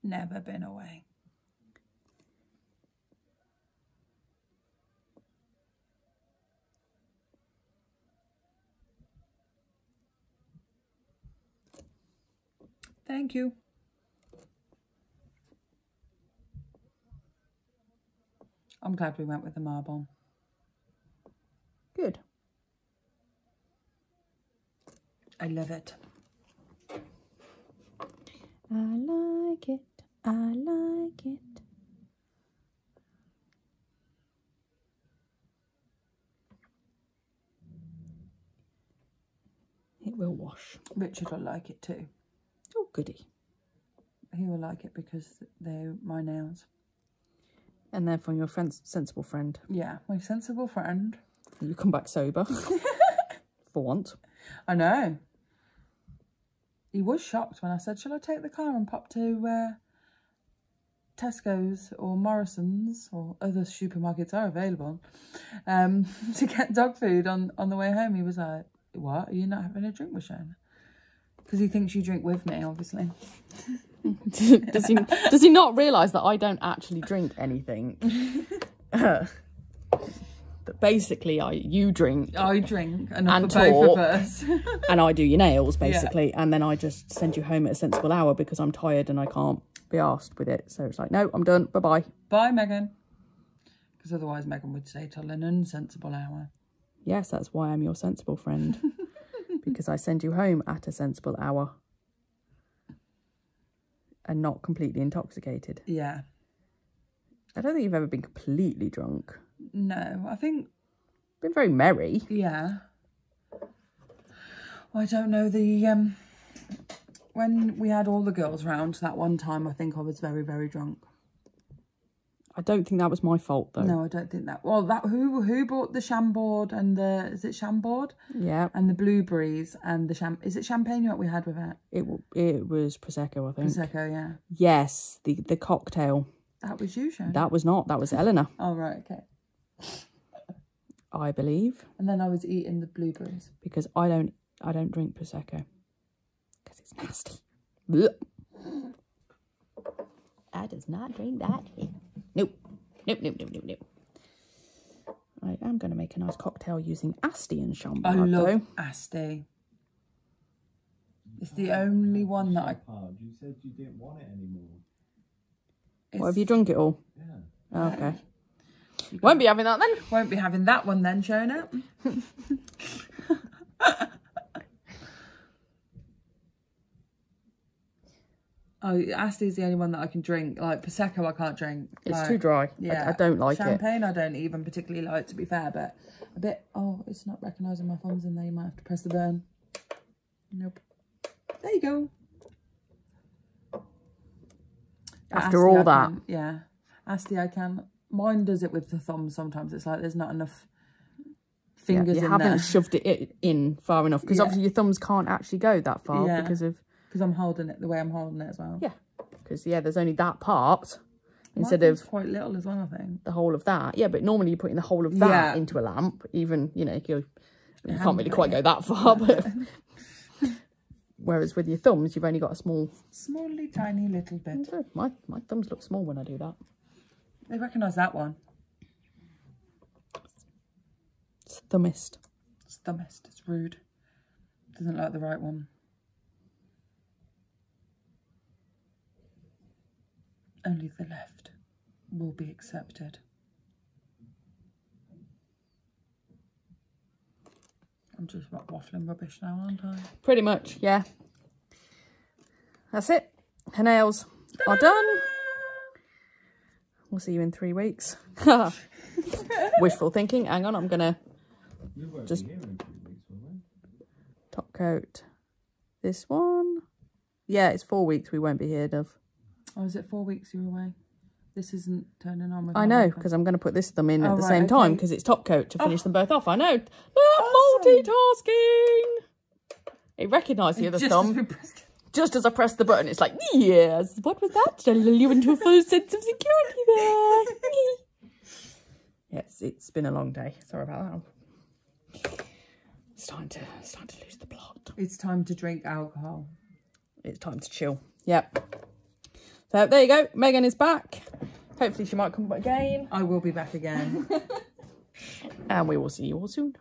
Never been away. Thank you. I'm glad we went with the marble.
Good.
I love it.
I like it. I like it. It will wash.
Richard will like it too.
Oh, goody.
He will like it because they're my nails.
And they're from your friend's sensible friend.
Yeah, my sensible friend.
You come back sober. For once.
I know. He was shocked when I said, shall I take the car and pop to Tesco's or Morrison's, or other supermarkets are available, to get dog food on the way home? He was like, what? Are you not having a drink with Shona? Because he thinks you drink with me, obviously.
Does he not realise that I don't actually drink anything? But basically, you drink.
I drink enough
and
for both
talk,
of us.
and I do your nails, basically. Yeah. And then I just send you home at a sensible hour because I'm tired and I can't be arsed with it. So it's like, no, I'm done. Bye-bye.
Bye, Megan. Because otherwise Megan would stay till an unsensible hour.
Yes, that's why I'm your sensible friend. Because I send you home at a sensible hour. And not completely intoxicated.
Yeah.
I don't think you've ever been completely drunk.
No, I think...
Been very merry.
Yeah. Well, I don't know, the... when we had all the girls round that one time, I think I was very, very drunk.
I don't think that was my fault, though.
No, I don't think that... Well, that who bought the Chambord and the... Is it Chambord?
Yeah.
And the blueberries and the... Is it champagne what we had with it?
It was Prosecco, I think.
Prosecco, yeah.
Yes, the cocktail.
That was you, Shona.
That was not. That was Eleanor.
Oh, right, okay.
I believe.
And then I was eating the blueberries.
Because I don't drink Prosecco. Because it's nasty. Blech. I does not drink that. Nope. Nope, nope, nope, nope, nope. I am going to make a nice cocktail using Asti and Chambord.
I love Asti. It's the only one that I...
You said you didn't want it anymore.
What, have you drunk it all?
Yeah.
Oh, okay. Won't be having that then.
Won't be having that one then, Shona. Oh, Asti's the only one that I can drink. Like, Prosecco I can't drink.
It's
like,
too dry.
Yeah.
I don't like
Champagne I don't even particularly like, to be fair, but a bit... Oh, it's not recognising my thumbs in there. You might have to press the burn. Nope. There you go.
After all that.
Yeah. Asti I can. Mine does it with the thumb sometimes. It's like there's not enough fingers in there.
You haven't shoved it in far enough. Because obviously your thumbs can't actually go that far because of...
Because I'm holding it the way I'm holding it as well.
Yeah. Because, yeah, there's only that part instead
of...
of...
quite little as well, I think.
The whole of that. Yeah, but normally you're putting the whole of that into a lamp. Even, you know, you can't really quite go that far. But Whereas with your thumbs, you've only got a
smally, tiny little bit.
My thumbs look small when I do that.
They recognise that one.
It's thumbist.
It's thumbist. It's rude. Doesn't like the right one. Only the left will be accepted. I'm just waffling rubbish now, aren't I?
Pretty much, yeah. That's it. Her nails are done. We'll see you in 3 weeks. Wishful thinking. Hang on, I'm gonna just top coat this one. Yeah, it's 4 weeks we won't be here, Dove.
Oh, is it 4 weeks you're away? This isn't turning on with
I know, because I'm going to put this thumb in at the
right,
same time, because it's top coat to finish them both off. I know. Look, multitasking. It recognised the other thumb. Just as I pressed the button, it's like, yes, what was that? I lull you into a full sense of security there. Yes, it's been a long day. Sorry about that. It's time to lose the plot.
It's time to drink alcohol.
It's time to chill. Yep. So there you go. Megan is back. Hopefully she might come back again.
I will be back again.
And we will see you all soon.